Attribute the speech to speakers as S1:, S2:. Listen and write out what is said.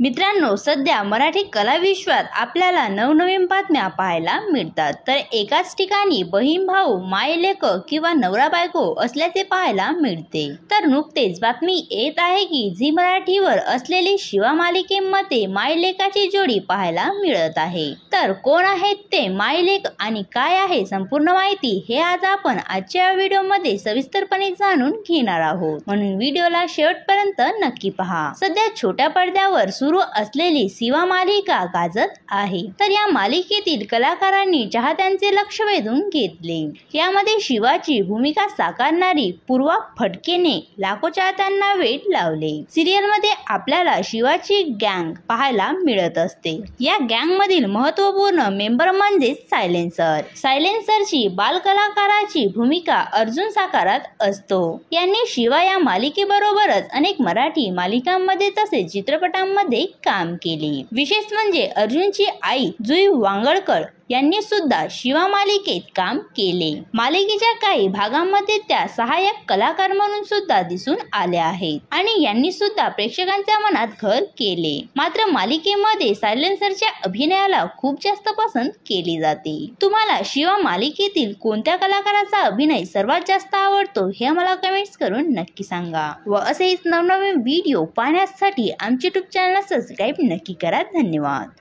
S1: मित्रांनो, सध्या मराठी कला विश्वात आपल्याला नवनवीन बातम्या पाहायला मिळतात। तर एकाच ठिकाणी बहीण भाऊ, माय लेक किंवा नवरा बायको असल्याचे पाहायला मिळते। तर नुकतेच बातमी येत आहे की झी मराठीवर असलेली शिवा मालिकेमध्ये माय लेकाची जोडी पाहायला मिळत आहे। तर कोण आहेत ते माय लेक आणि काय आहे संपूर्ण माहिती हे आज आपण आजच्या व्हिडिओमध्ये सविस्तरपणे जाणून घेणार आहोत, म्हणून व्हिडिओला शेवटपर्यंत नक्की पहा। सध्या छोट्या पडद्यावर सुरू असलेली शिवा मालिका गाजत आहे। तर या मालिकेतील कलाकारांनी चाहत्यांचे लक्ष वेधून घेतले। यामध्ये शिवाची भूमिका साकारणारी पूर्वा फडकेने लाखो चाहत्यांना वेड लावले। सिरियल मध्ये आपल्याला शिवाची गँग पाहायला मिळत असते। या गँग मधील महत्त्वपूर्ण मेंबर म्हणजे सायलेन्सरची बालकलाकाराची भूमिका अर्जुन साकारत असतो। यांनी शिवा या मालिकेबरोबरच अनेक मराठी मालिकांमध्ये तसेच चित्रपटांमध्ये काम केले। विशेष म्हणजे अर्जुनची आई जुई वांगळकर यांनी सुद्धा शिवा मालिकेत काम केले। मालिकेच्या काही भागांमध्ये त्या सहाय्यक कलाकार म्हणून सुद्धा दिसून आल्या आहेत आणि यांनी सुद्धा प्रेक्षकांच्या मनात घर केले। मात्र मालिकेमध्ये सायलेन्सरच्या अभिनयाला खूप जास्त पसंत केली जाते। तुम्हाला शिवा मालिकेतील कोणत्या कलाकाराचा अभिनय सर्वात जास्त आवडतो हे मला कमेंट्स करून नक्की सांगा व असेच नवनवीन व्हिडिओ पाहण्यासाठी आमचे YouTube चॅनल सबस्क्राईब नक्की करा। धन्यवाद।